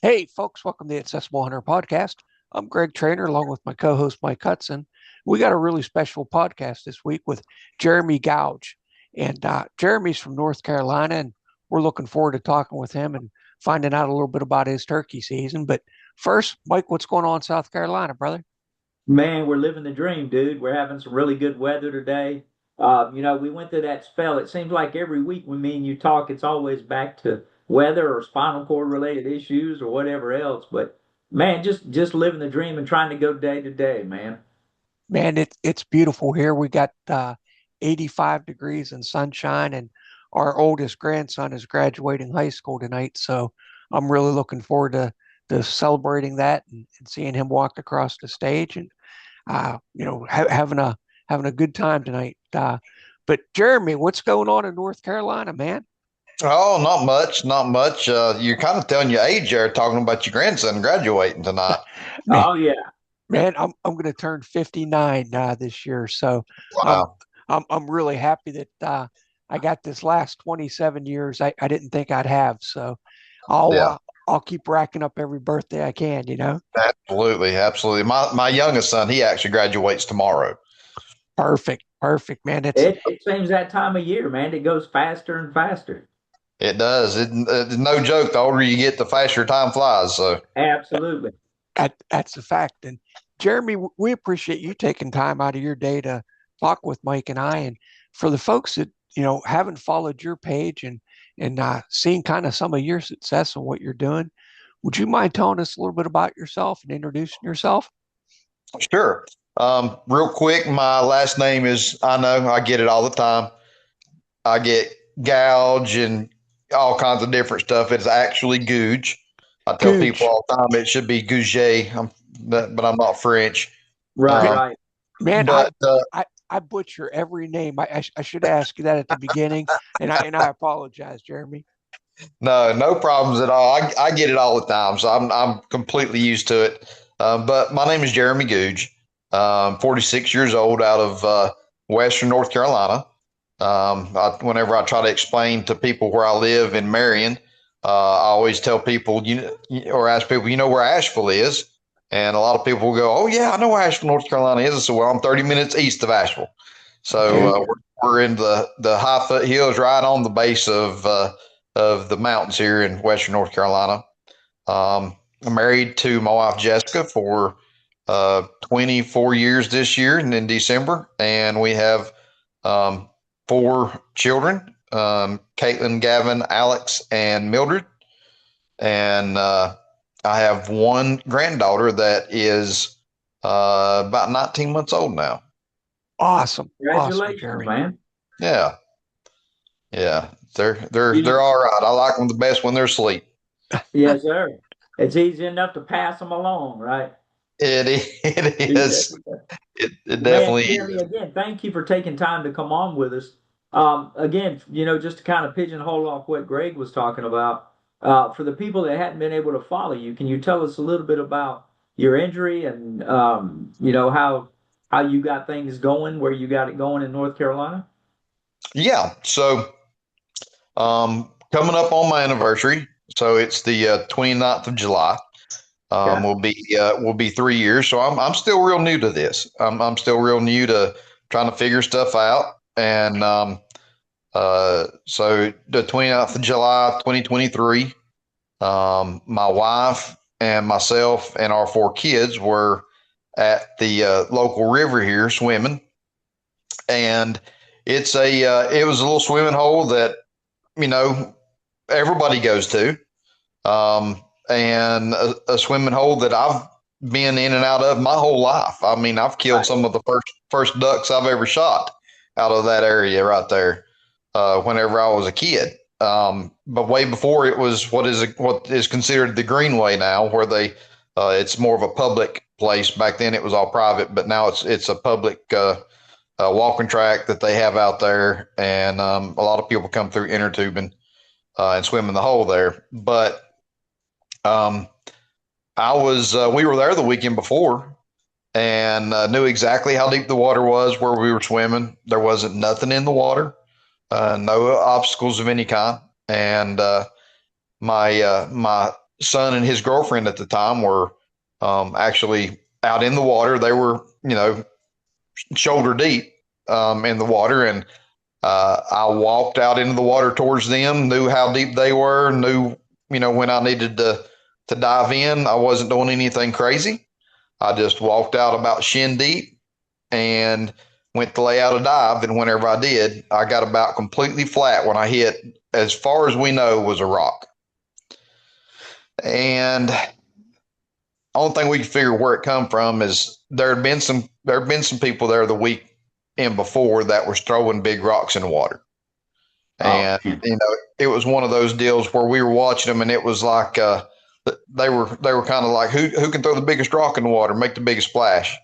Hey, folks, welcome to the Accessible Hunter Podcast. I'm Greg Trainer, along with my co host, Mike Hudson. We got a really special podcast this week with Jeremy Gouge. And Jeremy's from North Carolina, and we're looking forward to talking with him and finding out a little bit about his turkey season. But first, Mike, what's going on in South Carolina, brother? Man, we're living the dream, dude. We're having some really good weather today. We went through that spell. It seems like every week when me and you talk, it's always back to weather or spinal cord related issues or whatever else. But man, just living the dream and trying to go day to day, man. Man, it's beautiful here. We got 85 degrees and sunshine, and our oldest grandson is graduating high school tonight. So I'm really looking forward to celebrating that and seeing him walk across the stage and having a good time tonight. But Jeremy, what's going on in North Carolina, man? Oh, not much, not much. You're kind of telling your age there, talking about your grandson graduating tonight. Man, Oh yeah. man, I'm going to turn 59 this year, so I'm Wow. I'm really happy that I got this last 27 years. I didn't think I'd have, so I'll Yeah, uh, I'll keep racking up every birthday I can. You know, absolutely, absolutely. My youngest son, he actually graduates tomorrow. perfect, perfect, man. It seems that time of year, man. It goes faster and faster. It does. It's no joke. The older you get, the faster time flies. So Absolutely. that's a fact. And Jeremy, we appreciate you taking time out of your day to talk with Mike and I. And for the folks that haven't followed your page and seen kind of some of your success and what you're doing, would you mind telling us a little bit about yourself and introducing yourself? sure. Real quick, my last name is, I know I get it all the time. I get gouge and all kinds of different stuff. It's actually Gouge. I tell people Gooch, all the time it should be Gouge, but I'm not French. Right, man, Um, right. man, but I butcher every name. I should ask you that at the beginning, and I apologize, Jeremy. No, no problems at all. I get it all the time, so I'm completely used to it. But my name is Jeremy Gouge. 46 years old, out of Western North Carolina. Whenever I try to explain to people where I live in Marion, I always tell people, or ask people, where Asheville is, and a lot of people will go, "Oh yeah, I know where Asheville, North Carolina is." I said, "Well, I'm 30 minutes east of Asheville." So Okay, we're in the high foot hills, right on the base of the mountains here in Western North Carolina. I'm married to my wife Jessica for 24 years this year and in December, and we have um, four children: Caitlin, Gavin, Alex, and Mildred. And I have one granddaughter that is about 19 months old now. awesome, awesome, Congratulations, Jeremy. man. Yeah, yeah, they're You all right. I like them the best when they're asleep. Yes, sir. It's easy enough to pass them along, right? It Yeah. is. It Man, definitely Jeremy, is. again, thank you for taking time to come on with us. Again, just to kind of pigeonhole off what Greg was talking about, for the people that hadn't been able to follow you, can you tell us a little bit about your injury and how you got things going, where you got it going in North Carolina? Yeah. So coming up on my anniversary, so it's the 29th of July. Okay. Will be 3 years. So I'm still real new to this. I'm still real new to trying to figure stuff out. And so the 29th of July, 2023, my wife and myself and our four kids were at the local river here swimming, and it was a little swimming hole that you know everybody goes to, and a swimming hole that I've been in and out of my whole life. I mean, I've killed Right. some of the first ducks I've ever shot out of that area right there. Whenever I was a kid, but way before it was what is considered the Greenway now, where it's more of a public place. Back then it was all private, but now it's a public walking track that they have out there, and a lot of people come through inner tubing and swim in the hole there. But um, we were there the weekend before and knew exactly how deep the water was where we were swimming. There wasn't nothing in the water, no obstacles of any kind. And my son and his girlfriend at the time were actually out in the water. They were, shoulder deep in the water, and I walked out into the water towards them, knew how deep they were, knew, when I needed to dive in. I wasn't doing anything crazy. I just walked out about shin deep and went to lay out a dive. And whenever I did, I got about completely flat when I hit, as far as we know, was a rock. And only thing we could figure where it come from is there had been some people there the week in before that was throwing big rocks in the water. Oh, And it was one of those deals where we were watching them, and it was like they were kind of like who can throw the biggest rock in the water, make the biggest splash.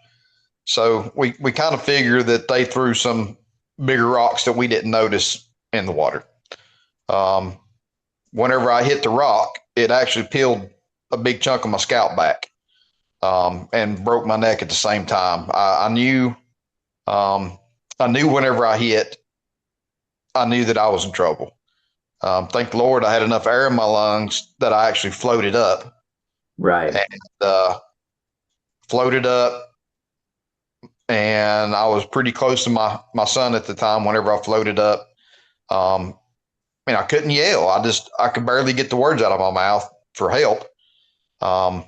So we kind of figure that they threw some bigger rocks that we didn't notice in the water. Um, Whenever I hit the rock, it actually peeled a big chunk of my scalp back, and broke my neck at the same time. Um, I knew whenever I hit, I knew that I was in trouble. Thank the Lord I had enough air in my lungs that I actually floated up, right. and floated up, and I was pretty close to my son at the time. Whenever I floated up, I couldn't yell. I could barely get the words out of my mouth for help. Um,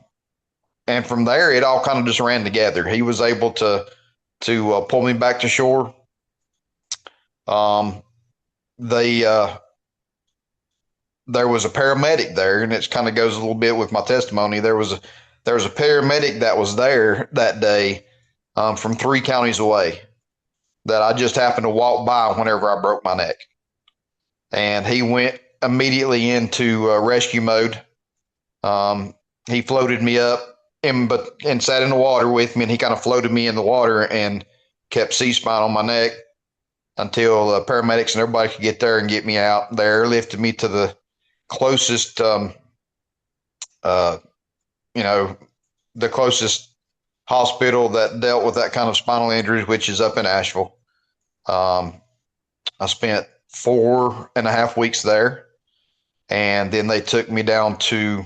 and from there, it all kind of just ran together. He was able to pull me back to shore. Um, they There was a paramedic there, and it kind of goes a little bit with my testimony. There was a paramedic that was there that day, from 3 counties away, that I just happened to walk by whenever I broke my neck, and he went immediately into rescue mode. Um, he floated me up and sat in the water with me, and he kind of floated me in the water and kept C-spine on my neck until paramedics and everybody could get there and get me out. There, lifted me to the closest, uh, you know, the closest hospital that dealt with that kind of spinal injuries, which is up in Asheville. Um, I spent 4.5 weeks there, and then they took me down to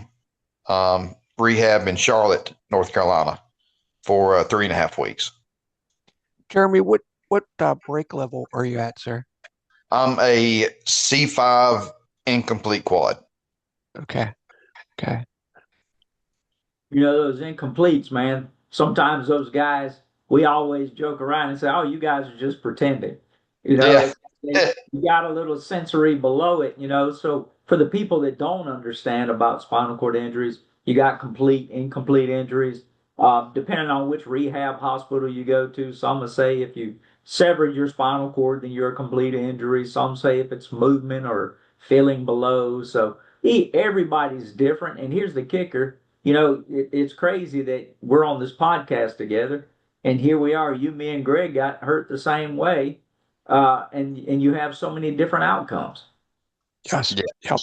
rehab in Charlotte, North Carolina, for 3.5 weeks. Jeremy, what break level are you at, sir? I'm a C5 incomplete quad. Okay. Okay. Those incompletes, man. Sometimes those guys, we always joke around and say, "Oh, you guys are just pretending." Yeah. You got a little sensory below it. So for the people that don't understand about spinal cord injuries, you got complete, incomplete injuries. Depending on which rehab hospital you go to, some will say if you severed your spinal cord, then you're a complete injury. Some say if it's movement or feeling below. So everybody's different. And here's the kicker. It's crazy that we're on this podcast together, and here we are. You, me, and Greg got hurt the same way, and you have so many different outcomes. Yes. Yeah. Yep.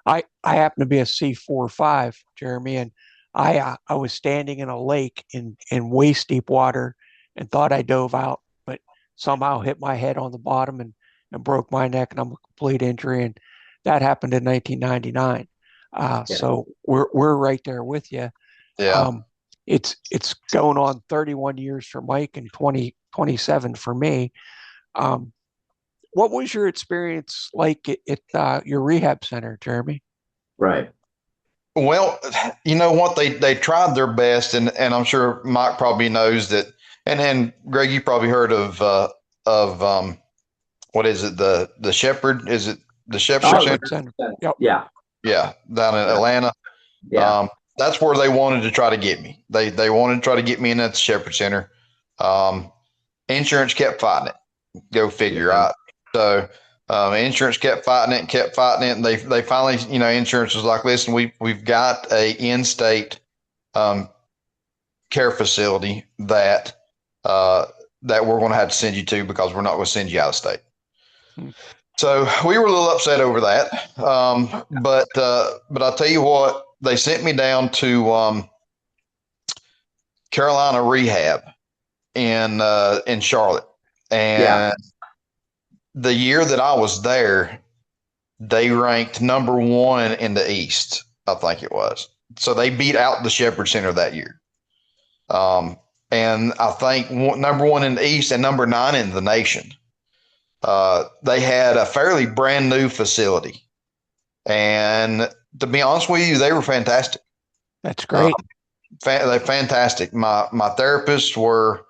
I happen to be a C4 5, Jeremy, and I was standing in a lake in waist deep water and thought I dove out, but somehow hit my head on the bottom and broke my neck, and I'm a complete injury. And that happened in 1999. Yeah. So we're right there with you. Yeah. It's going on 31 years for Mike and 27 for me. Um, what was your experience like at your rehab center, Jeremy? Right. Well, you know what? They tried their best, and I'm sure Mike probably knows that. And then Greg, you probably heard of what is it? The Shepherd? Is it the Shepherd Oh, Center? Shepherd Center. Yep. yeah. Yeah, down in Yeah. Atlanta. Yeah. Um, that's where they wanted to try to get me. They wanted to try to get me in at the Shepherd Center. Um, Insurance kept fighting it. Go figure, Yeah. right? So insurance kept fighting it and kept fighting it, and they finally, insurance was like, listen, we've got a in-state um, care facility uh, that we're going to have to send you to because we're not going to send you out of state. Hmm. So we were a little upset over that, but I'll tell you what, they sent me down to Carolina Rehab in Charlotte, Yeah. and the year that I was there, they ranked number one in the East I think it was. So they beat out the Shepherd Center that year. Um, and I think number one in the East and number nine in the nation. They had a fairly brand new facility. And to be honest with you, they were fantastic. That's Uh, great. they're fantastic. My therapists were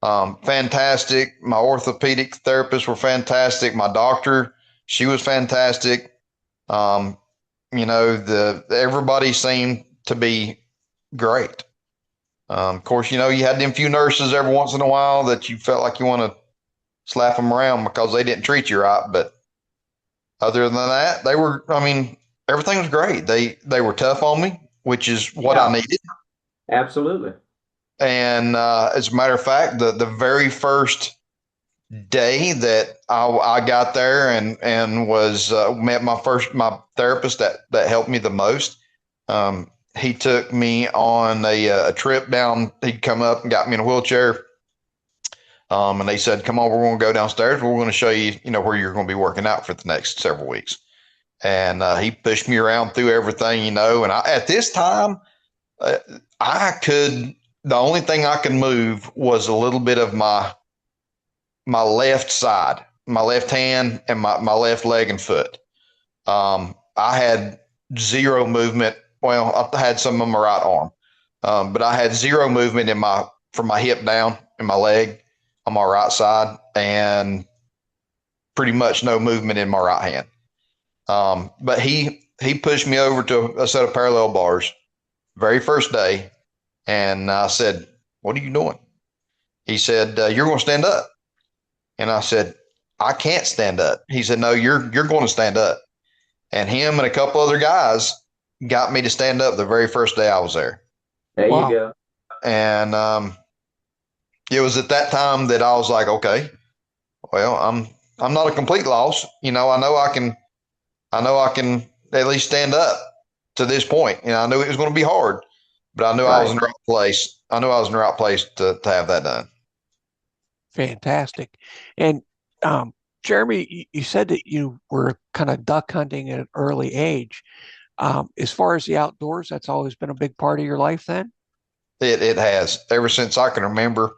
fantastic. My orthopedic therapists were fantastic. My doctor, she was fantastic. Um, everybody seemed to be great. Of course, you had them few nurses every once in a while that you felt like you want to slap them around because they didn't treat you right. But other than that, they were. I mean, everything was great. They were tough on me, which is what I Yeah, needed. absolutely. And as a matter of fact, the very first day that I got there and was met my therapist that helped me the most. He took me on a trip down. He'd come up and got me in a wheelchair. And they said, "Come on, we're going to go downstairs. We're going to show you, where you're going to be working out for the next several weeks." And he pushed me around through everything, And at this time, uh, I could. The only thing I could move was a little bit of my left side, my left hand, and my left leg and foot. I had zero movement. Well, I had some on my right arm, but I had zero movement from my hip down in my leg on my right side, and pretty much no movement in my right hand. But he pushed me over to a set of parallel bars very first day, and I said, "What are you doing?" He said, "You're going to stand up." And I said, "I can't stand up." He said, "No, you're going to stand up." And him and a couple other guys got me to stand up the very first day I was there. There you Wow. go. And it was at that time that I was like, okay, well, I'm not a complete loss. I know I can at least stand up to this point. I knew it was going to be hard, but I knew I was Right. in the right place. I knew I was in the right place to have that done. Fantastic. And Jeremy, you said that you were kind of duck hunting at an early age. As far as the outdoors, that's always been a big part of your life then? It has ever since I can remember.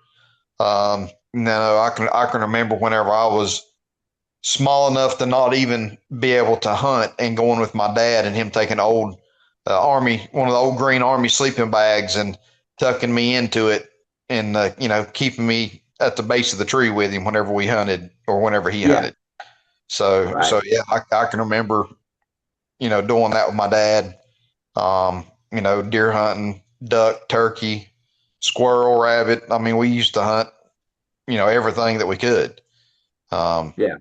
No, I can remember whenever I was small enough to not even be able to hunt and going with my dad and him taking old one of the old green army sleeping bags and tucking me into it and keeping me at the base of the tree with him whenever we hunted or whenever he Yeah. hunted. So Right. yeah, I can remember doing that with my dad. Deer hunting, duck, turkey, squirrel, rabbit. I mean, we used to hunt everything that we could. Um, Yeah.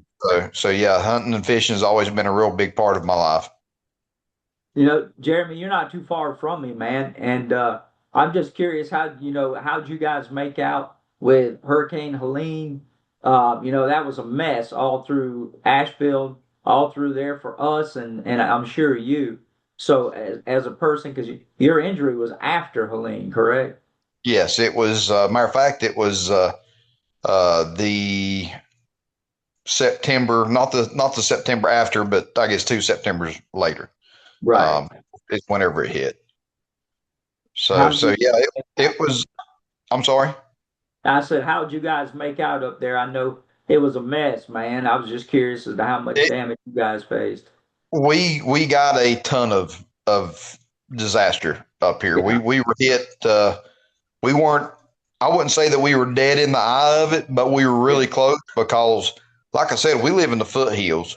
so yeah, hunting and fishing has always been a real big part of my life. Jeremy, you're not too far from me, man. And I'm just curious how'd you guys make out with Hurricane Helene? That was a mess all through Asheville, all through there for us, and I'm sure you. So as a person, because your injury was after Helene, correct? Yes, it was. Matter of fact, it was the September, not the September after, but I guess 2 Septembers later. Right. Um, is whenever it hit. So How'd so you yeah, guys it, make it out? was. I'm sorry. I said, how'd you guys make out up there? I know it was a mess, man. I was just curious as to how much It damage you guys faced. we got a ton of disaster up here. We Yeah. we were hit. We weren't. I wouldn't say that we were dead in the eye of it, but we were Yeah. really close because, like I said, we live in the foothills,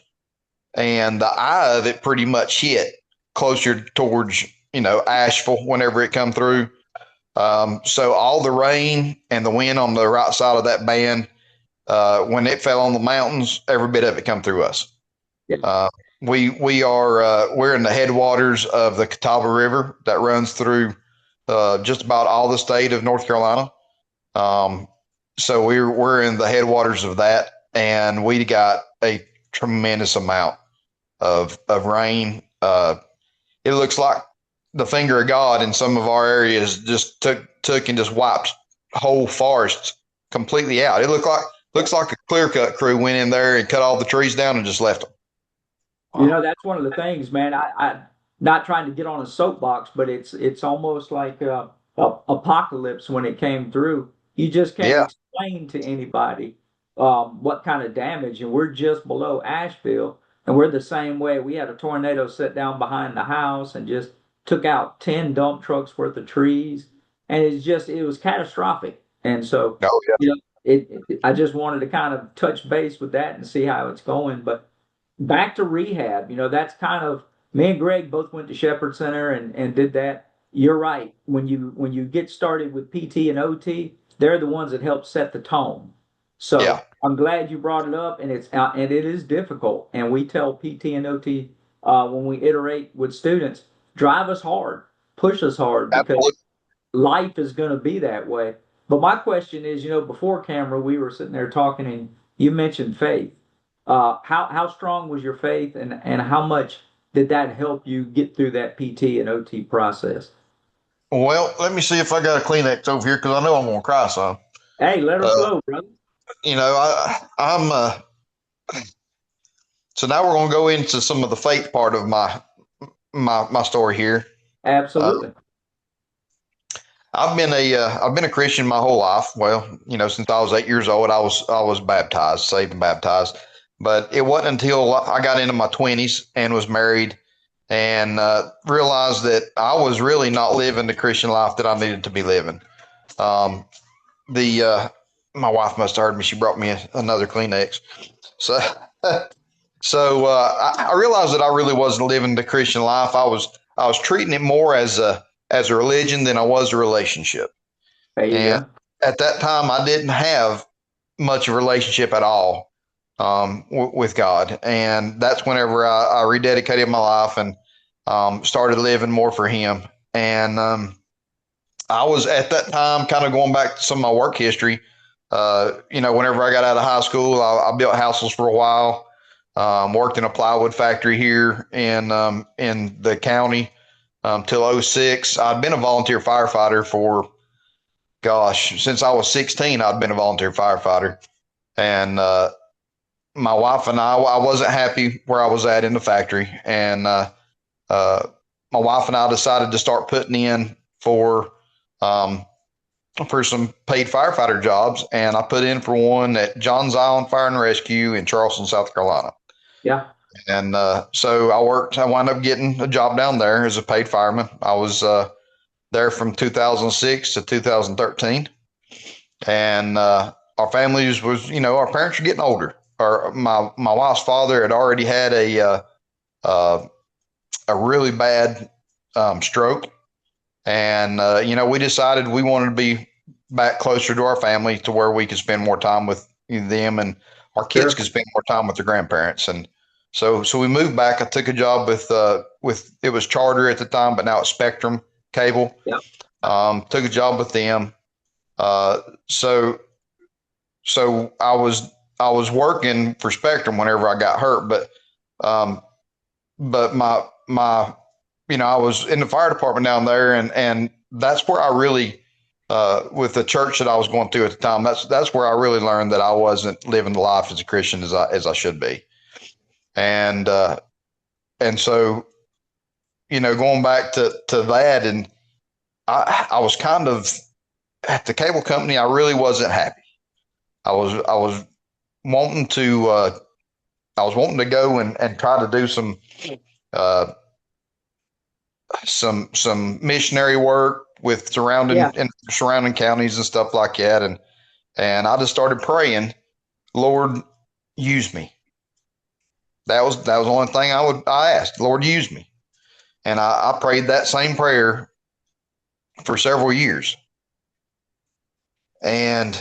and the eye of it pretty much hit closer towards Asheville whenever it come through. So all the rain and the wind on the right side of that band, when it fell on the mountains, every bit of it come through us. Yeah. Uh, we're in the headwaters of the Catawba River that runs through just about all the state of North Carolina. Um, so we're in the headwaters of that, and we got a tremendous amount of rain. It looks like the finger of God in some of our areas just took and just wiped whole forests completely out. It looks like a clear cut crew went in there and cut all the trees down and just left them. Wow. That's one of the things, man. I not trying to get on a soapbox, but it's almost like apocalypse when it came through. You just can't Yeah. explain to anybody what kind of damage, and we're just below Asheville, and we're the same way. We had a tornado set down behind the house and just took out 10 dump trucks worth of trees, and it was catastrophic. And so, Oh, yeah. you know, I just wanted to kind of touch base with that and see how it's going, but back to rehab, that's kind of me and Greg both went to Shepherd Center and did that. You're right. When you get started with PT and OT, they're the ones that help set the tone. Yeah. So I'm glad you brought it up, and it is difficult. And we tell PT and OT when we iterate with students, drive us hard, push us hard, because Absolutely. life is going to be that way. But my question is, before camera, we were sitting there talking, and you mentioned faith. How strong was your faith, and how much did that help you get through that PT and OT process? Well, let me see if I got a Kleenex over here because I know I'm going to cry some. Hey, let her Uh, flow, brother. I'm, so now we're going to go into some of the faith part of my story here. Uh, Absolutely. I've been a Christian my whole life. Well, since I was 8 years old, I was baptized, saved and baptized. But it wasn't until I got into my 20s and was married and realized that I was really not living the Christian life that I needed to be living. Um, the My wife must have heard me. She brought me another Kleenex. So I realized that I really wasn't living the Christian life. I was treating it more as a religion than I was a relationship. There you And go. at that time, I didn't have much of a relationship at all with God. And that's whenever I rededicated my life and started living more for Him. And I was at that time kind of going back to some of my work history. Whenever I got out of high school, I built houses for a while. Worked in a plywood factory here in the county till '06. I'd been a volunteer firefighter for, gosh, since I was 16. I'd been a volunteer firefighter, and my wife and I wasn't happy where I was at in the factory, and uh, my wife and I decided to start putting in um, for some paid firefighter jobs, and I put in for one at Johns Island Fire and Rescue in Charleston, South Carolina. Yeah. And so I wound up getting a job down there as a paid fireman. I was there from 2006 to 2013. And our families our parents were getting older. My wife's father had already had uh, a really bad stroke. And, we decided we wanted to be back closer to our family to where we could spend more time with them and our kids Sure. could spend more time with their grandparents. And so we moved back. I took a job with it was Charter at the time, but now it's Spectrum Cable. Yeah. Took a job with them. Uh, so so I was working for Spectrum whenever I got hurt, um, but my I was in the fire department down there, and that's where I really with the church that I was going through at the time. That's where I really learned that I wasn't living the life as a Christian as I should be, and and so going back to that, and I was kind of at the cable company. I really wasn't happy. I was wanting to go and try to do uh, some missionary work with Yeah. surrounding counties and stuff like that. And I just started praying, Lord, use me. That was the only thing I asked, Lord, use me. And I prayed that same prayer for several years. And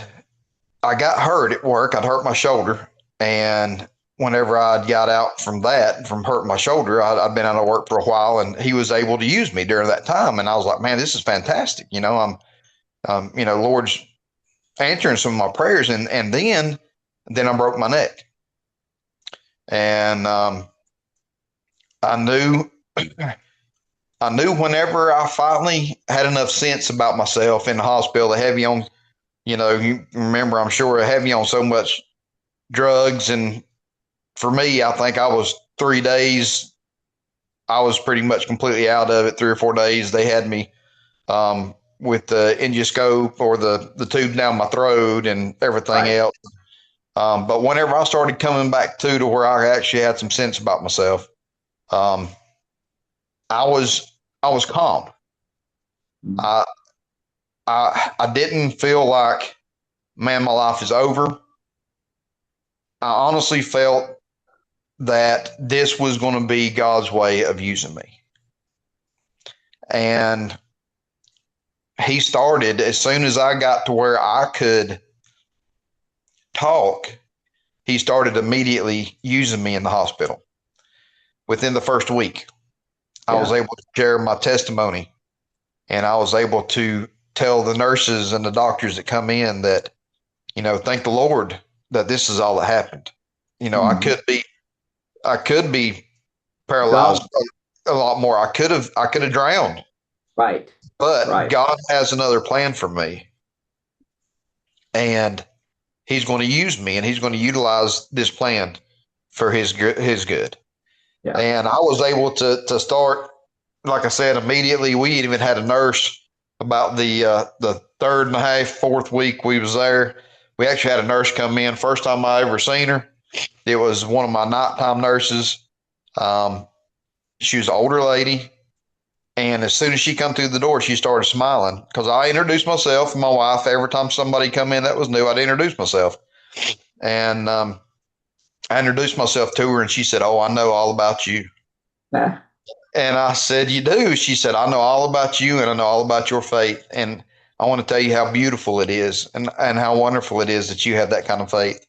I got hurt at work. I'd hurt my shoulder. And whenever I got out from hurting my shoulder, I'd been out of work for a while, and he was able to use me during that time. And I was like, man, this is fantastic. Lord's answering some of my prayers. And then I broke my neck. And I knew, I knew whenever I finally had enough sense about myself in the hospital, heavy on, you remember, I'm sure, heavy on so much drugs. And for me, I think I was 3 days. I was pretty much completely out of it. 3 or 4 days, they had me with the endoscope or the tube down my throat and everything Right. else. But whenever I started coming back to where I actually had some sense about myself, um, I was I was calm. Mm. I I didn't feel like, man, my life is over. I honestly felt that this was going to be God's way of using me. And he started as soon as I got to where I could talk, he started immediately using me in the hospital. Within the first week, I was Yeah. able to share my testimony, and I was able to tell the nurses and the doctors that come in that, thank the Lord that this is all that happened. Mhm. I could be paralyzed Gone. a lot more. I could have drowned, Right. but Right. God has another plan for me, and He's going to use me, and He's going to utilize this plan for His good. His good. Yeah. And I was able to start, like I said, immediately. We even had a nurse about the third and a half, fourth week we was there. We actually had a nurse come in. First time I ever seen her. It was one of my nighttime nurses. Um, she was an older lady. And as soon as she come through the door, she started smiling because I introduced myself and my wife. Every time somebody come in that was new, I'd introduce myself. And I introduced myself to her, and she said, "Oh, I know all about you." Ah, And I said, "You do?" She said, "I know all about you, and I know all about your faith. And I want to tell you how beautiful it is, and how wonderful it is that you have that kind of faith."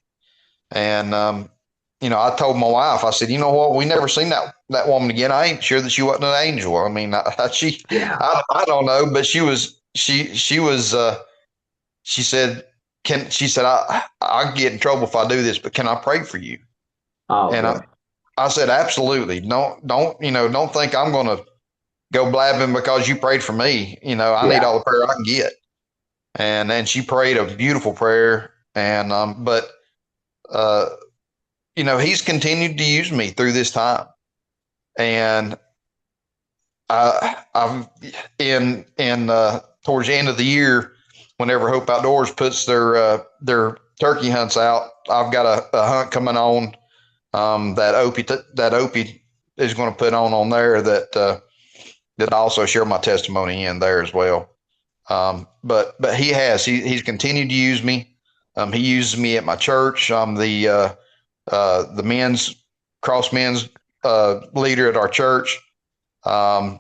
And I told my wife, I said, "You know what? We never seen that woman again. I ain't sure that she wasn't an angel. I mean, yeah. I don't know, but she said, she said, I get in trouble if I do this, but can I pray for you?" Oh And boy. I said, "Absolutely. Don't think I'm going to go blabbing because you prayed for me. I need Yeah. all the prayer I can get." And she prayed a beautiful prayer. And but uh, he's continued to use me through this time. And I've in towards the end of the year, whenever Hope Outdoors puts their turkey hunts out, I've got a hunt coming on, that Opie is going to put on there, that I also share my testimony in there as well. But he's continued to use me. He uses me at my church. I'm the men's cross men's leader at our church. Um,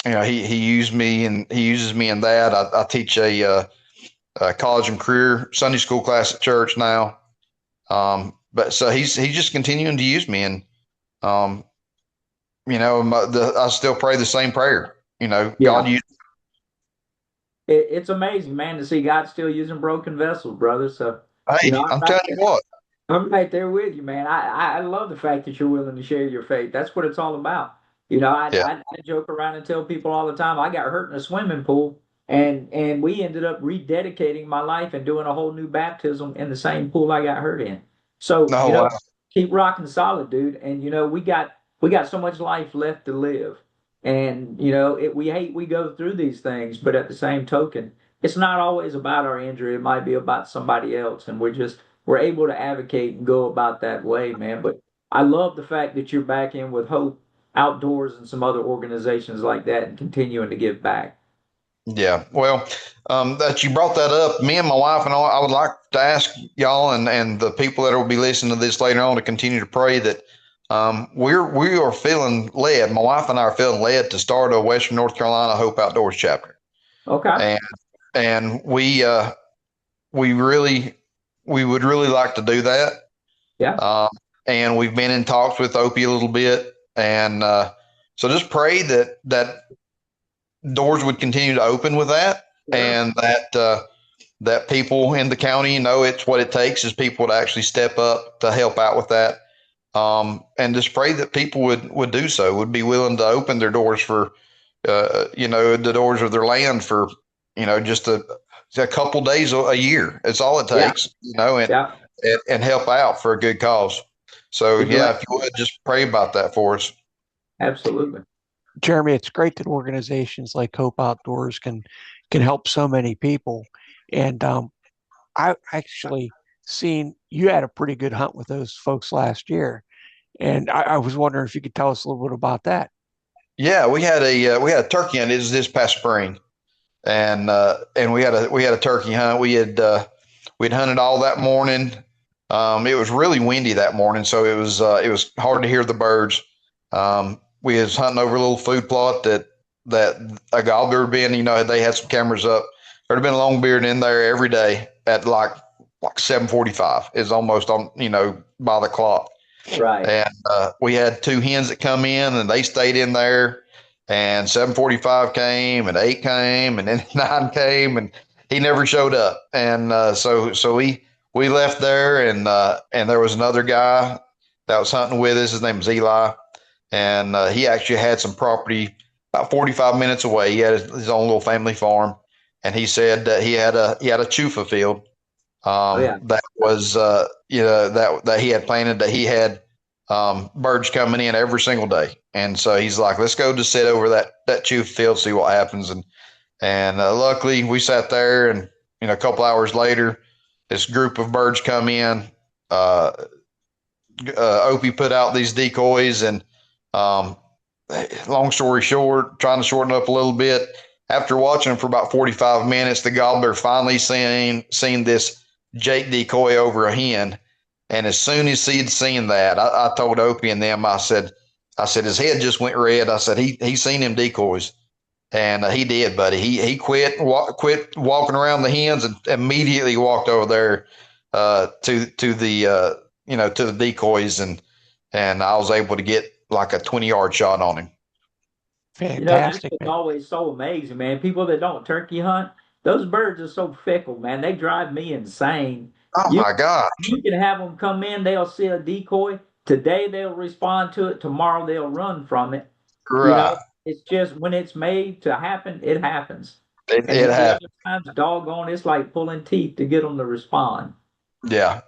he used me, and he uses me in that. I teach a college and career Sunday school class at church now. But so he's just continuing to use me, and um, I still pray the same prayer. God, Yeah. use. It's amazing, man, to see God still using broken vessels, brother. So, Hey, I'm I'm right telling you there. what. I'm right there with you, man. I love the fact that you're willing to share your faith. That's what it's all about. Yeah. I joke around and tell people all the time I got hurt in a swimming pool, and we ended up rededicating my life and doing a whole new baptism in the same pool I got hurt in. So, No, wow. keep rocking solid, dude. And we got so much life left to live. And we hate we go through these things, but at the same token, it's not always about our injury. It might be about somebody else, and we're able to advocate and go about that way, man. But I love the fact that you're back in with Hope Outdoors and some other organizations like that and continuing to give back. Yeah. Well, that you brought that up, me and my wife and I would like to ask y'all and the people that will be listening to this later on to continue to pray that we are feeling led. My wife and I are feeling led to start a Western North Carolina Hope Outdoors chapter, Okay. and and we would really like to do that. Yeah. Um, and we've been in talks with Opie a little bit, and so just pray that doors would continue to open with that, Sure. and that people in the county know it's what it takes is people to actually step up to help out with that. And just pray that people would do so, would be willing to open their doors for, the doors of their land for, just a couple days a year. It's all it Yeah. takes, Yeah. and help out for a good cause. So Be glad. yeah, if you would just pray about that for us. Absolutely. Jeremy, it's great that organizations like Hope Outdoors can help so many people. And I actually seen you had a pretty good hunt with those folks last year, and I was wondering if you could tell us a little bit about that. Yeah, we had a turkey hunt this past spring, and we had a turkey hunt. We'd hunted all that morning. It was really windy that morning, so it was hard to hear the birds. We was hunting over a little food plot that a gobbler had been. They had some cameras up. There'd been a longbeard in there every day at like 7:45. It's almost on by the clock. Right. And we had two hens that come in, and they stayed in there. And 7:45 came, and 8 came, and then 9 came, and he never showed up. And so we left there, and there was another guy that was hunting with us. His name was Eli, and he actually had some property about 45 minutes away. He had his own little family farm, and he said that he had a chufa field Oh yeah. that was that he had planted, that he had birds coming in every single day. And so he's like, let's go just sit over that chufa field, see what happens. And luckily we sat there, and a couple hours later, this group of birds come in. uh, Opie put out these decoys, and um, long story short, trying to shorten up a little bit, after watching them for about 45 minutes, the gobbler finally seen this Jake decoy over a hen. And as soon as he'd seen that, I told Opie and them, I said his head just went red. I said he seen them decoys, and he did, buddy. He quit walking around the hens and immediately walked over there to the to the decoys, and I was able to get like a 20-yard shot on him. That's Fantastic, what's man. always so amazing, man. People that don't turkey hunt, those birds are so fickle, man. They drive me insane. Oh You my God. you can have them come in, they'll see a decoy. Today they'll respond to it. Tomorrow they'll run from it. Right. It's just when it's made to happen, it happens. And It then the happened. other times, doggone, it's like pulling teeth to get them to respond. Yeah.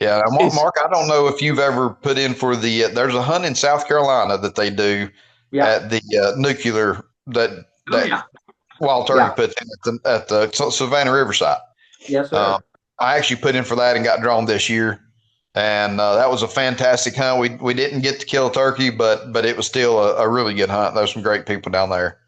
Yeah. Is Mark, I don't know if you've ever put in for there's a hunt in South Carolina that they do Yeah. at the nuclear Oh that yeah. Wild Turkey Yeah. puts in at the Savannah Riverside. Yes, Um, sir. I actually put in for that and got drawn this year, and that was a fantastic hunt. We didn't get to kill a turkey, but it was still a really good hunt. There's some great people down there.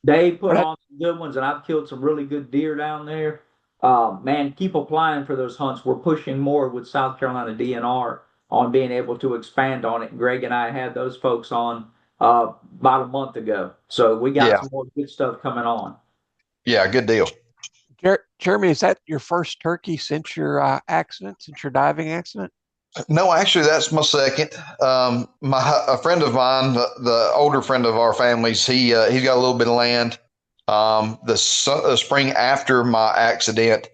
They put what on some good ones, and I've killed some really good deer down there. Man, keep applying for those hunts. We're pushing more with South Carolina DNR on being able to expand on it. Greg and I had those folks on about a month ago, so we got Yeah, some more good stuff coming on. yeah, good deal. Jeremy, is that your first turkey since your accident, since your diving accident? No, actually, that's my second. A friend of mine, the older friend of our families, he's got a little bit of land. The spring after my accident,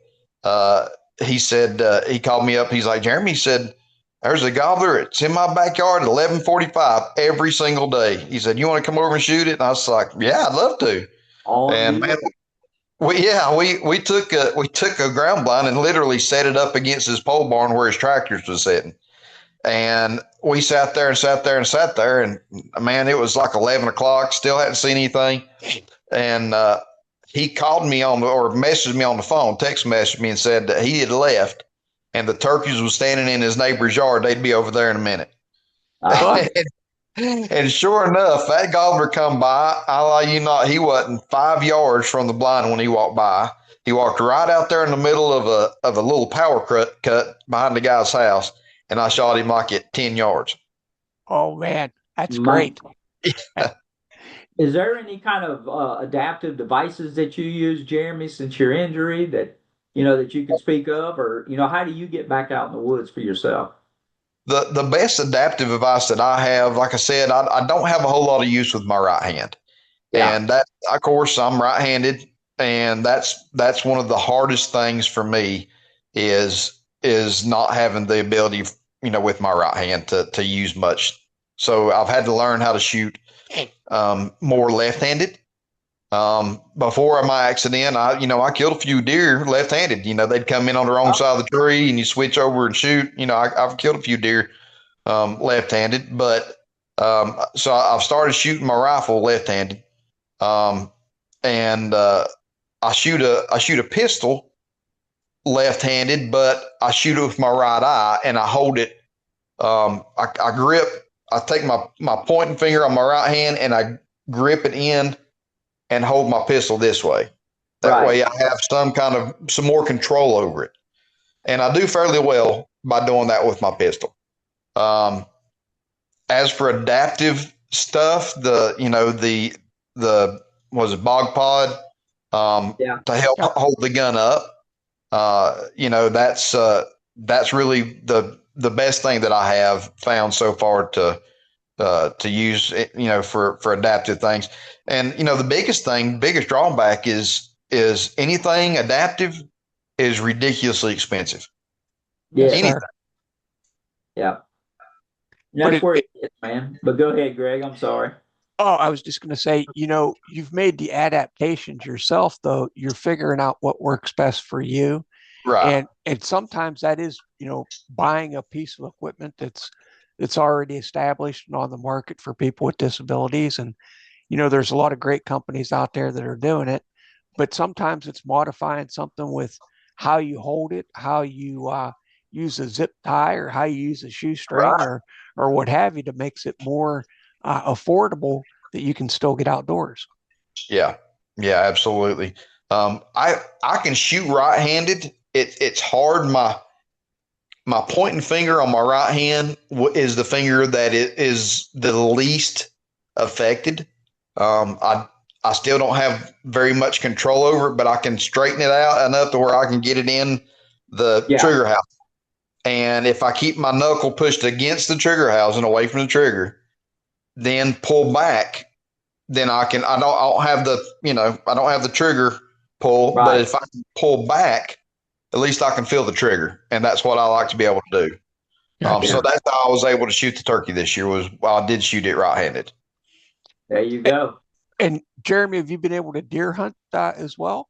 uh, he said he called me up. He's like, Jeremy, he said, there's a gobbler. It's in my backyard at 11:45 every single day. He said, you want to come over and shoot it? And I was like, yeah, I'd love to. On And deal. man, we took a ground blind and literally set it up against his pole barn where his tractors was sitting. And we sat there and sat there and sat there, and man, it was like 11 o'clock. Still hadn't seen anything. And he called me or messaged me on the phone, text messaged me, and said that he had left, and the turkeys was standing in his neighbor's yard. They'd be over there in a minute. Uh-huh. And sure enough, that gobbler come by. I lie you not, he wasn't 5 yards from the blind when he walked by. He walked right out there in the middle of a little power cut behind the guy's house, and I shot him like at 10 yards. Oh man, that's Man, great. is there any kind of adaptive devices that you use, Jeremy, since your injury that you can speak of, or how do you get back out in the woods for yourself? The best adaptive device that I have, like I said, I don't have a whole lot of use with my right hand, Yeah. and that, of course, I'm right-handed, and that's one of the hardest things for me is not having the ability, with my right hand to use much. So I've had to learn how to shoot more left-handed. Before my accident, I killed a few deer left-handed. They'd come in on the wrong side of the tree, and you switch over and shoot. I've killed a few deer left-handed, but So I've started shooting my rifle left-handed, um, and I shoot a pistol left-handed, but I shoot it with my right eye, and I hold it. I grip. I take my pointing finger on my right hand, and I grip it in and hold my pistol this way. That Right. way, I have some more control over it, and I do fairly well by doing that with my pistol. Um, as for adaptive stuff, the was it bog pod Yeah. to help hold the gun up. That's really the best thing that I have found so far to use, for adaptive things. And the biggest drawback is anything adaptive is ridiculously expensive. Yes, Yes. Anything. sir. Yeah. And But that's where it is, man. But go ahead, Greg. I'm sorry. oh, I was just going to say, you've made the adaptations yourself, though. You're figuring out what works best for you. Right. And sometimes that is, buying a piece of equipment that's already established and on the market for people with disabilities. And, there's a lot of great companies out there that are doing it, but sometimes it's modifying something with how you hold it, how you use a zip tie, or how you use a shoestring, Right. or what have you, to makes it more affordable that you can still get outdoors. Yeah. Yeah, absolutely. I can shoot right-handed. It's hard. My pointing finger on my right hand is the finger that is the least affected. I still don't have very much control over it, but I can straighten it out enough to where I can get it in the Yeah. trigger house. And if I keep my knuckle pushed against the trigger housing away from the trigger, then pull back, then I don't have I don't have the trigger pull, but Right. if I can pull back, at least I can feel the trigger. And that's what I like to be able to do. So Gotcha. Yeah. that's how I was able to shoot the turkey this year was I did shoot it right-handed. There you go. And Jeremy, have you been able to deer hunt as well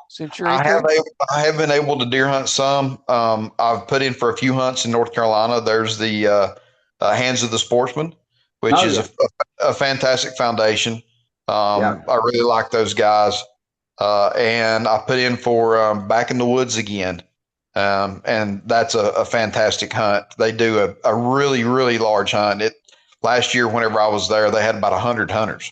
since you're I have injured? I have been able to deer hunt some. I've put in for a few hunts in North Carolina. There's the Hands of the Sportsman, which Oh is yeah. a fantastic foundation. Yeah. I really like those guys, and I put in for Back in the Woods again, and that's a fantastic hunt. They do a really really large hunt. Last year, whenever I was there, they had about 100 hunters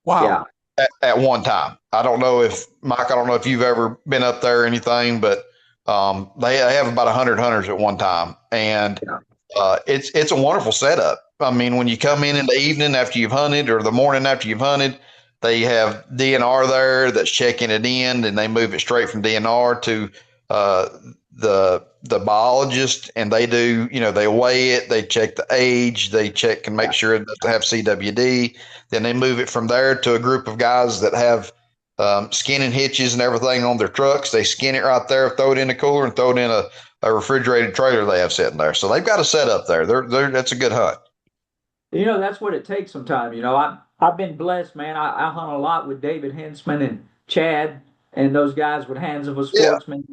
Wow. Yeah. at one time. I don't know if Mike, I don't know if you've ever been up there or anything, but they have about 100 hunters at one time, and Yeah. it's a wonderful setup. I mean, when you come in the evening after you've hunted or the morning after you've hunted, they have DNR there that's checking it in, and they move it straight from DNR to uh, the biologist, and they do, they weigh it, they check the age, they check and make Yeah. sure it doesn't have CWD. Then they move it from there to a group of guys that have skinning hitches and everything on their trucks. They skin it right there, throw it in the cooler, and throw it in a refrigerated trailer they have sitting there. So they've got a setup there. That's a good hunt. That's what it takes sometimes. I've been blessed, man. I hunt a lot with David Hensman and Chad and those guys with Hands of a Yeah, Sportsman.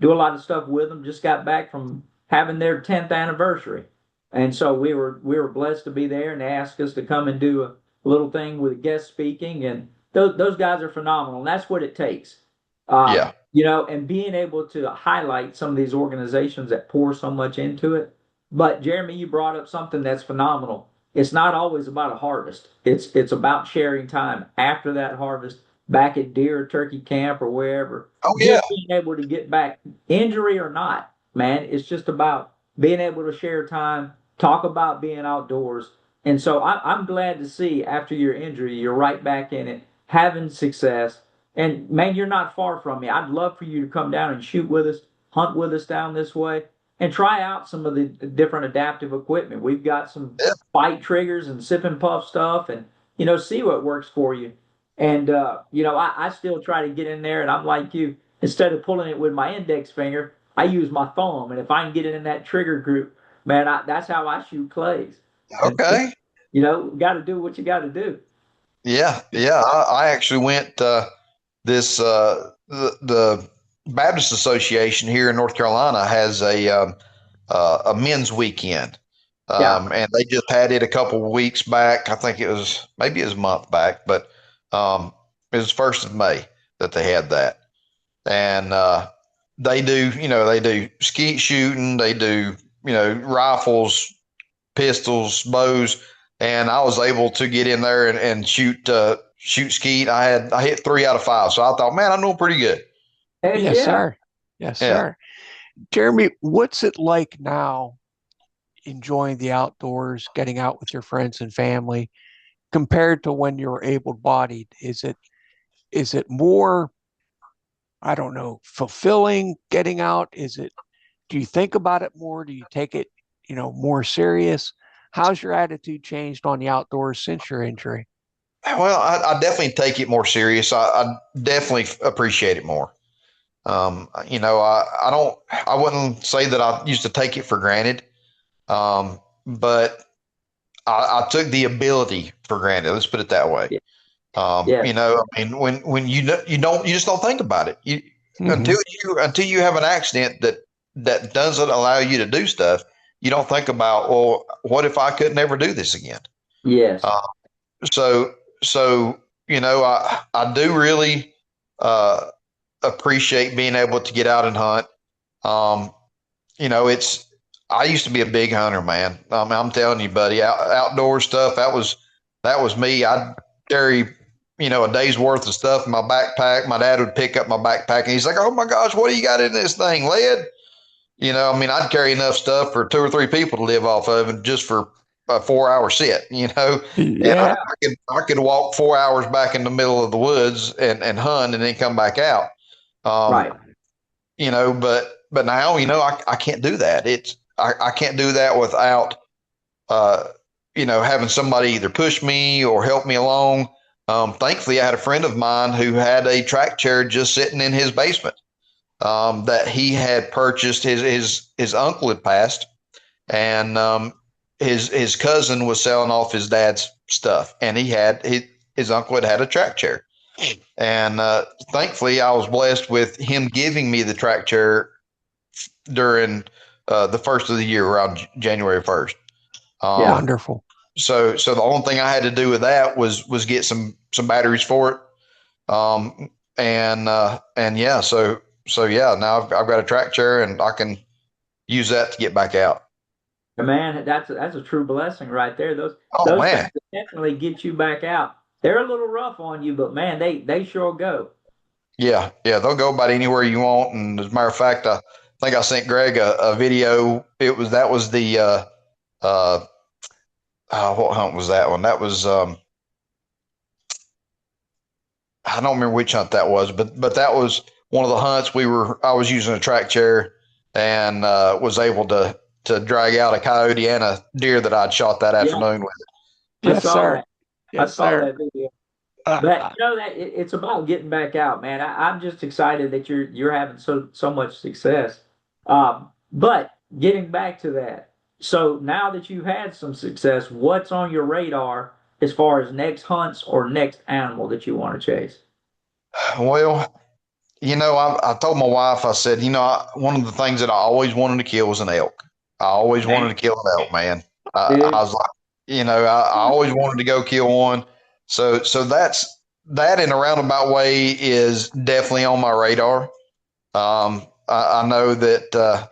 Do a lot of stuff with them. Just got back from having their 10th anniversary, and so we were blessed to be there. And they asked us to come and do a little thing with guest speaking, and those guys are phenomenal. And that's what it takes. yeah, And being able to highlight some of these organizations that pour so much into it. But Jeremy, you brought up something that's phenomenal. It's not always about a harvest. It's about sharing time after that harvest, back at deer or turkey camp or wherever. oh yeah, Just being able to get back, injury or not, man. It's just about being able to share time, talk about being outdoors. And so I'm glad to see after your injury, you're right back in it, having success. And man, you're not far from me. I'd love for you to come down and shoot with us, hunt with us down this way, and try out some of the different adaptive equipment. We've got some yeah. fight triggers and sip and puff stuff, and see what works for you. And I still try to get in there, and I'm like you. Instead of pulling it with my index finger, I use my thumb, and if I can get it in that trigger group, man, that's how I shoot clays. And Okay, got to do what you got to do. yeah, yeah. I actually went this the Baptist Association here in North Carolina has a men's weekend. Yeah. And they just had it a couple of weeks back. I think maybe it was a month back, but it was 1st of May that they had that. And they do skeet shooting, they do, rifles, pistols, bows, and I was able to get in there and shoot skeet. I hit 3 out of 5, so I thought, man, I'm doing pretty good. Heck Yes, yeah. sir. Yes, Yeah. sir. Jeremy, what's it like now enjoying the outdoors, getting out with your friends and family compared to when you were able-bodied? Is it more, I don't know, fulfilling getting out? Do you think about it more? Do you take it, more serious? How's your attitude changed on the outdoors since your injury? Well, I definitely take it more serious. I definitely appreciate it more. I wouldn't say that I used to take it for granted, but I took the ability for granted. Let's put it that way. Yeah. Yeah. I mean, when you just don't think about it. Hmm. Until you have an accident that doesn't allow you to do stuff, you don't think about, well, what if I could never do this again? Yes. Uh, so I do really uh, appreciate being able to get out and hunt. Um, it's I used to be a big hunter, man. I'm telling you, buddy, outdoor stuff, that was me. I'd carry, a day's worth of stuff in my backpack. My dad would pick up my backpack and he's like, "Oh my gosh, what do you got in this thing? Lead?" I'd carry enough stuff for 2 or 3 people to live off of, and just for a 4 hour sit, and Yeah. Yeah. I could walk 4 hours back in the middle of the woods and hunt and then come back out. Um, Right. but now, I can't do that. I can't do that without, uh, having somebody either push me or help me along. Thankfully, I had a friend of mine who had a track chair just sitting in his basement, that he had purchased. His uncle had passed, and his cousin was selling off his dad's stuff, and his uncle had a track chair, and thankfully I was blessed with him giving me the track chair during the first of the year, around January 1st. Yeah. Um, Wonderful. so the only thing I had to do with that was get some batteries for it. And yeah, so yeah, now I've got a track chair and I can use that to get back out. Man, that's a true blessing right there. Those Oh those things man. definitely get you back out. They're a little rough on you, but man, they sure go. Yeah, yeah, they'll go about anywhere you want. And as a matter of fact, I think I sent Greg a video. That was the uh, what hunt was that one? That was I don't remember which hunt that was, but that was one of the hunts I was using a track chair, and was able to drag out a coyote and a deer that I'd shot that Yeah, afternoon with. I Yes, saw sir. that. I Yes, saw sir. that video. Uh, But uh, that it's about getting back out, man. I'm just excited that you're having so much success. But getting back to that, so now that you've had some success, what's on your radar as far as next hunts or next animal that you want to chase? Well, I told my wife, I said, one of the things that I always wanted to kill was an elk. I always Man, wanted to kill an elk, man. I dude, was like, I always wanted to go kill one. So that in a roundabout way is definitely on my radar. I know that,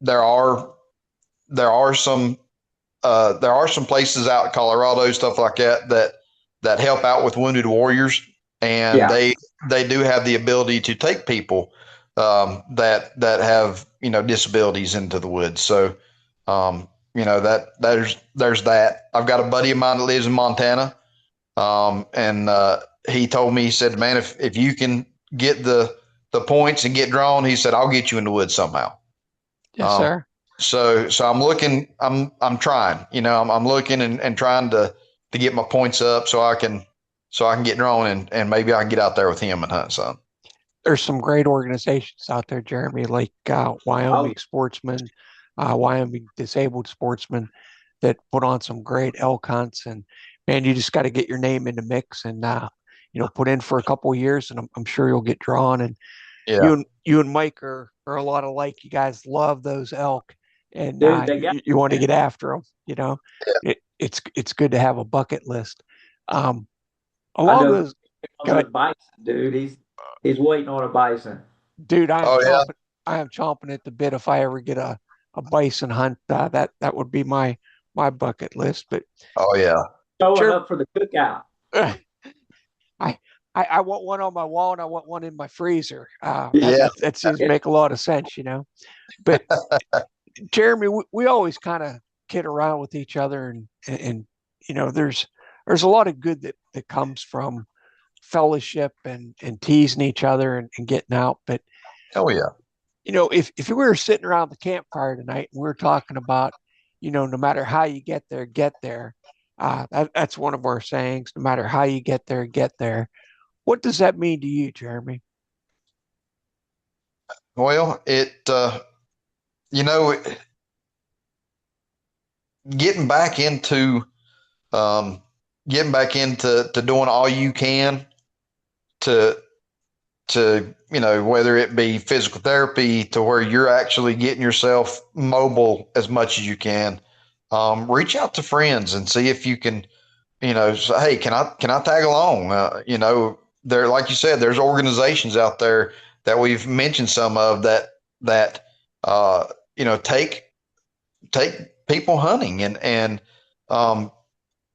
there are some places out in Colorado, stuff like that help out with wounded warriors, and yeah, they do have the ability to take people, that have, disabilities into the woods. So, that there's that. I've got a buddy of mine that lives in Montana, and he told me, he said, "Man, if you can get the points and get drawn," he said, "I'll get you in the woods somehow." yes, Um, sir. so I'm looking, I'm trying, I'm looking and trying to get my points up so I can get drawn, and maybe I can get out there with him and hunt some. There's some great organizations out there, Jeremy, like oh Wyoming Sportsmen, Wyoming Disabled Sportsmen, that put on some great elk hunts. And man, you just got to get your name in the mix and put in for a couple of years, and I'm sure you'll get drawn. And Yeah. you and Mike are a lot alike. You guys love those elk. and Dude, they got you want to man. get after them. You know, it's good to have a bucket list. Um, I along know those, on go those bison, dude. He's waiting on a bison. dude, Oh yeah. I am chomping at the bit if I ever get a bison hunt. That would be my bucket list. But Oh yeah. Showing sure, up for the cookout. I, I want one on my wall and I want one in my freezer. Yeah. That seems to make a lot of sense, you know. But Jeremy, we always kind of kid around with each other, and you know, there's a lot of good that comes from fellowship and teasing each other and getting out. But Oh yeah. you know, if we were sitting around the campfire tonight and we are talking about, you know, no matter how you get there, get there. That's one of our sayings. No matter how you get there, get there. What does that mean to you, Jeremy? Well, you know, getting back into um, getting back into to doing all you can to whether it be physical therapy to where you're actually getting yourself mobile as much as you can. Reach out to friends and see if you can, say, hey, can I tag along? There, like you said, there's organizations out there that we've mentioned some of that uh, take people hunting and um,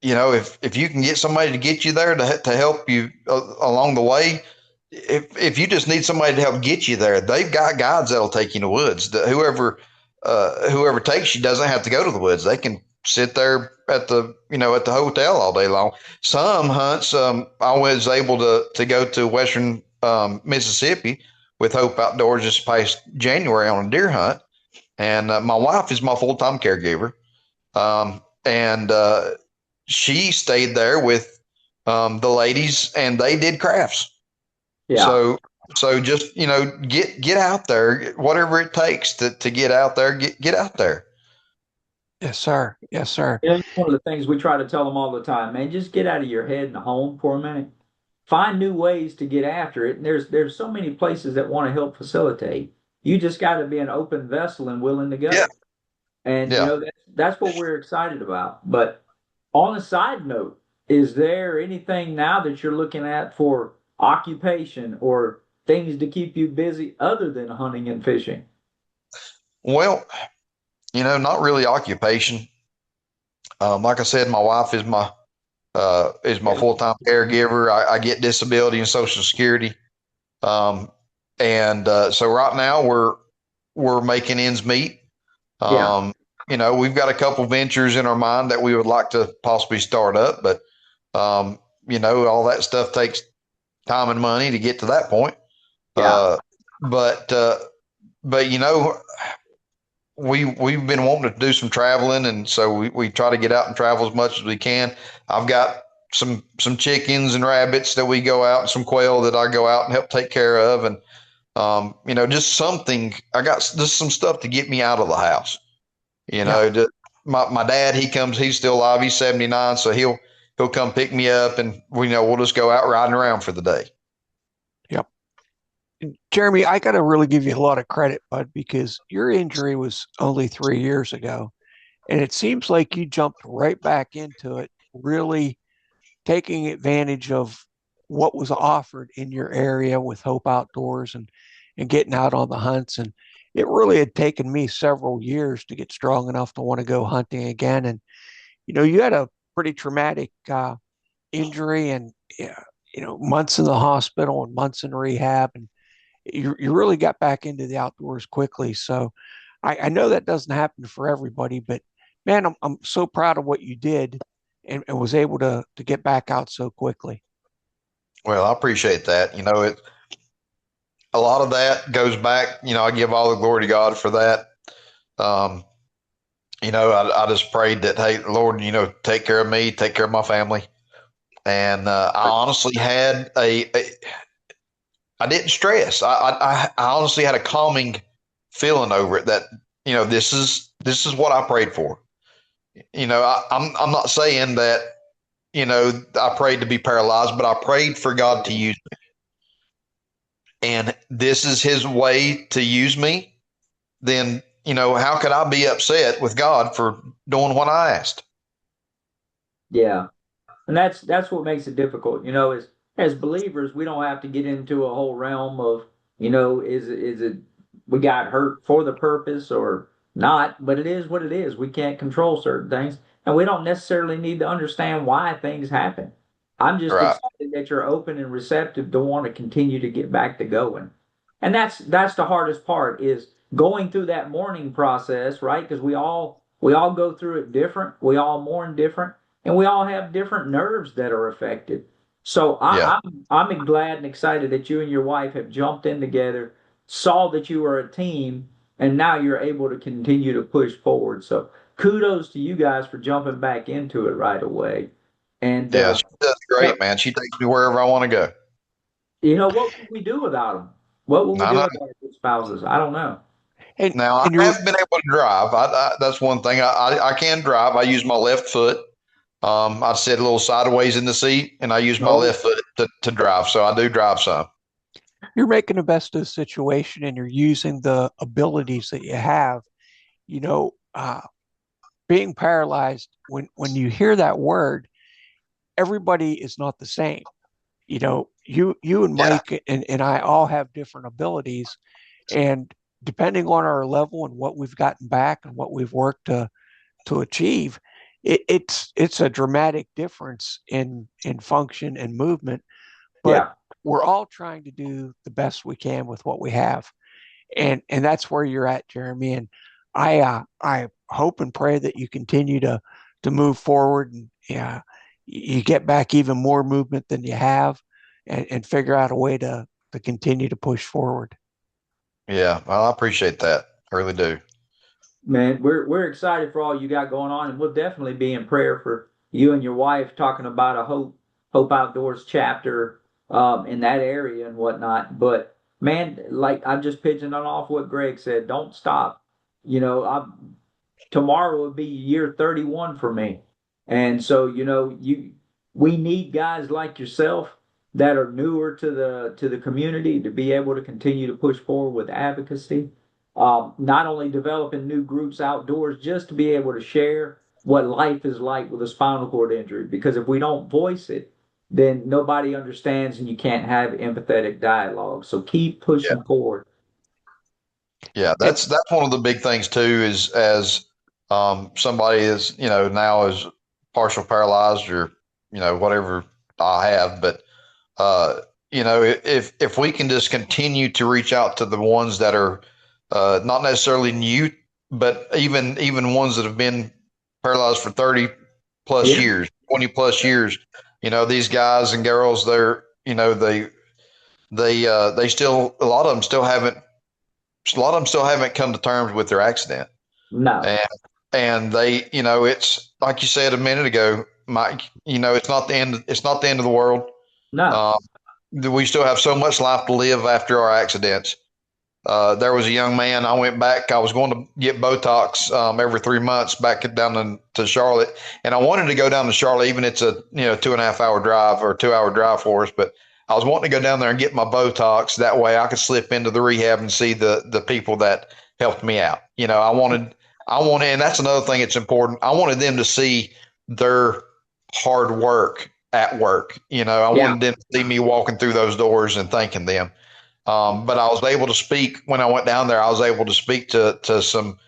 if you can get somebody to get you there to help you along the way, if you just need somebody to help get you there, they've got guides that'll take you in the woods. Whoever takes you doesn't have to go to the woods. They can sit there at the hotel all day long. Some hunts, I was able to go to Western Mississippi with Hope Outdoors this past January on a deer hunt, and my wife is my full time caregiver, and she stayed there with the ladies, and they did crafts. Yeah. So just get out there, whatever it takes to get out there, get out there. Yes, sir. Yes, sir. You know, one of the things we try to tell them all the time, man, just get out of your head and home for a minute. Find new ways to get after it. And there's so many places that want to help facilitate. You just got to be an open vessel and willing to Yeah, go. And you yeah. know that's what we're excited about. But on a side note, is there anything now that you're looking at for occupation or things to keep you busy other than hunting and fishing? Well, not really occupation. Like I said, my wife is my Yeah. full time caregiver. I get disability and Social Security, um, and so right now we're making ends meet. Yeah. Um, we've got a couple ventures in our mind that we would like to possibly start up, but all that stuff takes time and money to get to that point. Yeah. Uh, but uh, but we've been wanting to do some traveling, and so we try to get out and travel as much as we can. I've got some chickens and rabbits that we go out, and some quail that I go out and help take care of, and just something. I got just some stuff to get me out of the house. You Yeah. know, my dad, he's still alive. He's 79, so he'll come pick me up, and we'll just go out riding around for the day. Yep. Jeremy, I got to really give you a lot of credit, bud, because your injury was only 3 years ago. And it seems like you jumped right back into it, really taking advantage of what was offered in your area with Hope Outdoors and getting out on the hunts. And it really had taken me several years to get strong enough to want to go hunting again. And, you know, you had a pretty traumatic injury and, yeah, you know, months in the hospital and months in rehab. And you really got back into the outdoors quickly. So I know that doesn't happen for everybody, but man, I'm so proud of what you did and was able to get back out so quickly. Well, I appreciate that. A lot of that goes back. I give all the glory to God for that. Um, I just prayed that, hey, Lord, take care of me, take care of my family. And I honestly had I didn't stress. I honestly had a calming feeling over it that, this is what I prayed for. I'm not saying that, I prayed to be paralyzed, but I prayed for God to use me. And this is his way to use me, then how could I be upset with God for doing what I asked? Yeah. And that's what makes it difficult. As believers, we don't have to get into a whole realm of, is it we got hurt for the purpose or not, but it is what it is. We can't control certain things, and we don't necessarily need to understand why things happen. I'm just Right. excited that you're open and receptive to want to continue to get back to going. And that's the hardest part is going through that mourning process, right? Because we all go through it different. We all mourn different and we all have different nerves that are affected. So Yeah. I'm glad and excited that you and your wife have jumped in together, saw that you were a team, and now you're able to continue to push forward. So kudos to you guys for jumping back into it right away. And Yeah. She does so, great, man. She takes me wherever I want to go. what would we do without them? What would we I do know. without our spouses? I don't know. And Now I and you're have been able to drive. That's one thing. I can drive. I use my left foot. I sit a little sideways in the seat, and I use my Oh, left foot to drive. So I do drive some. you're making the best of the situation, and you're using the abilities that you have. You know, being paralyzed. When you hear that word, everybody is not the same. You and Yeah. Mike and I all have different abilities, and depending on our level and what we've gotten back and what we've worked to achieve, it's a dramatic difference in function and movement. But yeah, we're all trying to do the best we can with what we have, and that's where you're at, Jeremy. And I hope and pray that you continue to move forward and yeah, you get back even more movement than you have, and figure out a way to continue to push forward. Yeah. Well, I appreciate that. I really do. man, we're excited for all you got going on, and we'll definitely be in prayer for you and your wife talking about a Hope Outdoors chapter in that area and whatnot. But man, like I'm just pitching on off what Greg said. Don't stop. I tomorrow will be year 31 for me. And so, we need guys like yourself that are newer to the community to be able to continue to push forward with advocacy. Not only developing new groups outdoors, just to be able to share what life is like with a spinal cord injury. Because if we don't voice it, then nobody understands and you can't have empathetic dialogue. So keep Yeah. pushing forward. Yeah. And That's one of the big things too. Is as somebody is now is partial paralyzed or whatever I have, but uh, if we can just continue to reach out to the ones that are not necessarily new, but even ones that have been paralyzed for 30 plus Yeah. years, 20 plus years, these guys and girls, they still a lot of them still haven't come to terms with their accident, No. and they, it's like you said a minute ago, Mike. It's not the end. It's not the end of the world. No. Um, we still have so much life to live after our accidents. There was a young man. I went back. I was going to get Botox every 3 months back to Charlotte, and I wanted to go down to Charlotte, even it's a 2.5 hour drive or 2 hour drive for us. But I was wanting to go down there and get my Botox. That way, I could slip into the rehab and see the people that helped me out. I wanted, and that's another thing that's important. I wanted them to see their hard work at work. I Yeah. wanted them to see me walking through those doors and thanking them. But I was able to speak when I went down there. I was able to speak to some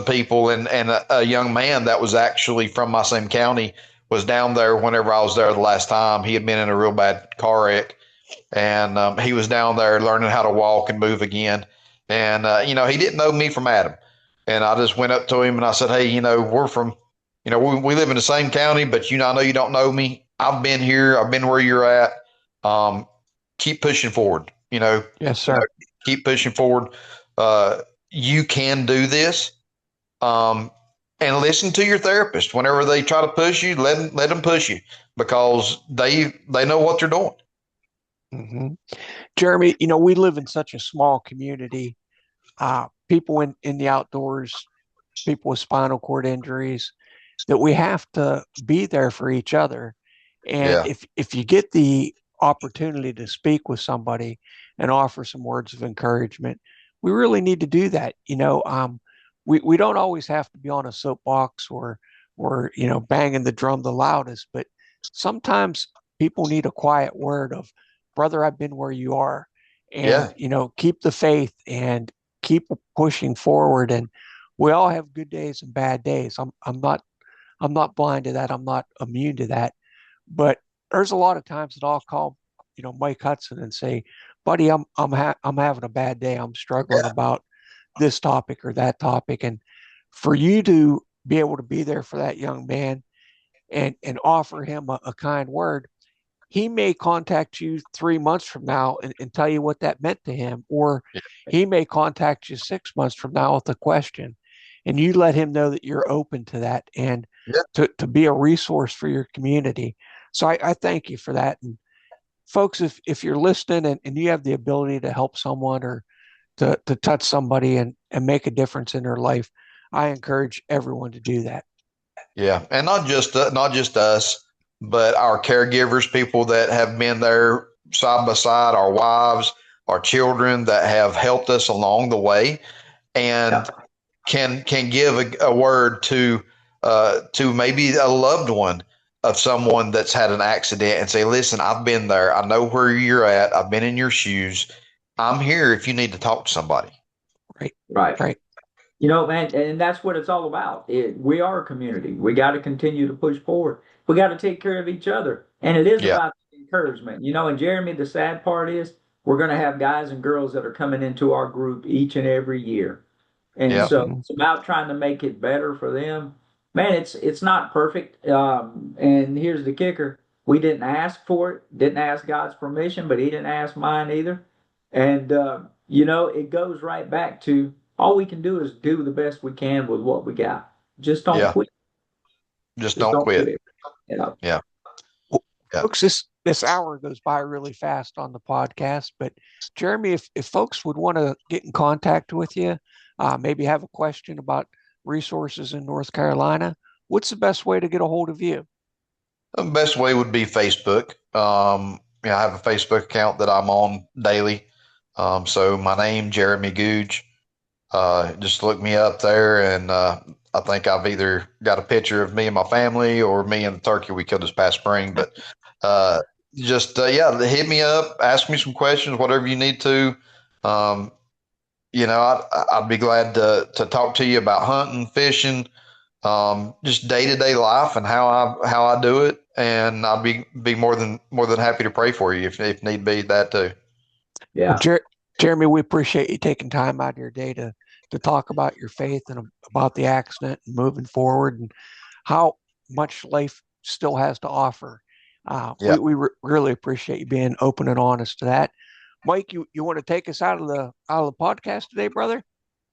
people, and a young man that was actually from my same county was down there whenever I was there the last time. He had been in a real bad car wreck, and he was down there learning how to walk and move again. And he didn't know me from Adam, and I just went up to him and I said, "Hey, we're from, we live in the same county, but I know you don't know me. I've been here. I've been where you're at. Um, keep pushing forward. yes, you know, sir. keep pushing forward. You can do this. Um, and listen to your therapist whenever they try to push you. Let them push you because they know what they're doing. hmm Jeremy, we live in such a small community. People in the outdoors, people with spinal cord injuries, that we have to be there for each other. And Yeah, if you get the opportunity to speak with somebody and offer some words of encouragement, we really need to do that. we don't always have to be on a soapbox or banging the drum the loudest, but sometimes people need a quiet word of, brother, I've been where you are, and Yeah. keep the faith and keep pushing forward. And we all have good days and bad days. I'm not blind to that. I'm not immune to that. But there's a lot of times that I'll call, Mike Hudson and say, buddy, I'm having a bad day. I'm struggling Yeah. about this topic or that topic. And for you to be able to be there for that young man and offer him a kind word, he may contact you 3 months from now and tell you what that meant to him, or Yeah. he may contact you 6 months from now with a question, and you let him know that you're open to that and Yeah. to be a resource for your community. So I thank you for that. And folks, if you're listening and you have the ability to help someone or to touch somebody and make a difference in their life, I encourage everyone to do that. Yeah, and not just us, but our caregivers, people that have been there side by side, our wives, our children that have helped us along the way, and Yeah. can give a word to maybe a loved one of someone that's had an accident and say, "Listen, I've been there. I know where you're at. I've been in your shoes. I'm here if you need to talk to somebody." Right, Right. right. Man, and that's what it's all about. We are a community. We got to continue to push forward. We got to take care of each other. And it is Yeah, about encouragement. And Jeremy, the sad part is we're going to have guys and girls that are coming into our group each and every year. And yeah, so Mm-hmm. it's about trying to make it better for them. Man, it's not perfect. And here's the kicker. We didn't ask for it, didn't ask God's permission, but he didn't ask mine either. And it goes right back to all we can do is do the best we can with what we got. Just don't yeah. quit. Just Just don't don't quit. quit. You know. Yeah, Well, yeah. folks, this hour goes by really fast on the podcast. But Jeremy, if folks would want to get in contact with you, maybe have a question about resources in North Carolina, what's the best way to get a hold of you? The best way would be Facebook. I have a Facebook account that I'm on daily. So my name, Jeremy Gouge. Just look me up there, and I think I've either got a picture of me and my family or me and the turkey we killed this past spring. But uh, just yeah, hit me up, ask me some questions, whatever you need to. Um, I'd be glad to talk to you about hunting, fishing, just day to day life and how I do it. And I'd be more than happy to pray for you if need be that too. Well, Yeah. Jeremy, we appreciate you taking time out of your day to talk about your faith and about the accident and moving forward and how much life still has to offer. Yeah. We really appreciate you being open and honest to that. Mike, you want to take us out of the podcast today, brother?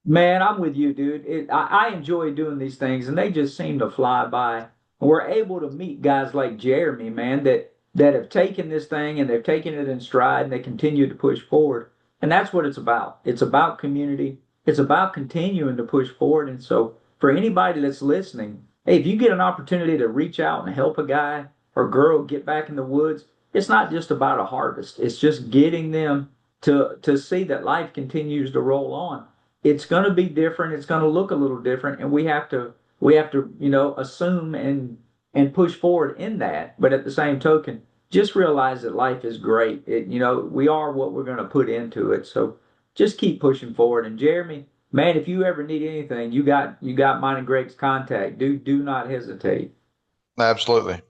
Man, I'm with you, dude. I enjoy doing these things, and they just seem to fly by. And we're able to meet guys like Jeremy, man, that have taken this thing and they've taken it in stride and they continue to push forward. And that's what it's about. It's about community. It's about continuing to push forward. And so, for anybody that's listening, hey, if you get an opportunity to reach out and help a guy or girl get back in the woods, it's not just about a harvest. It's just getting them to see that life continues to roll on. It's going to be different. It's going to look a little different, and we have to assume and push forward in that. But at the same token, just realize that life is great. We are what we're going to put into it. So just keep pushing forward. And Jeremy, man, if you ever need anything, you got mine and Greg's contact. Do not hesitate. Absolutely.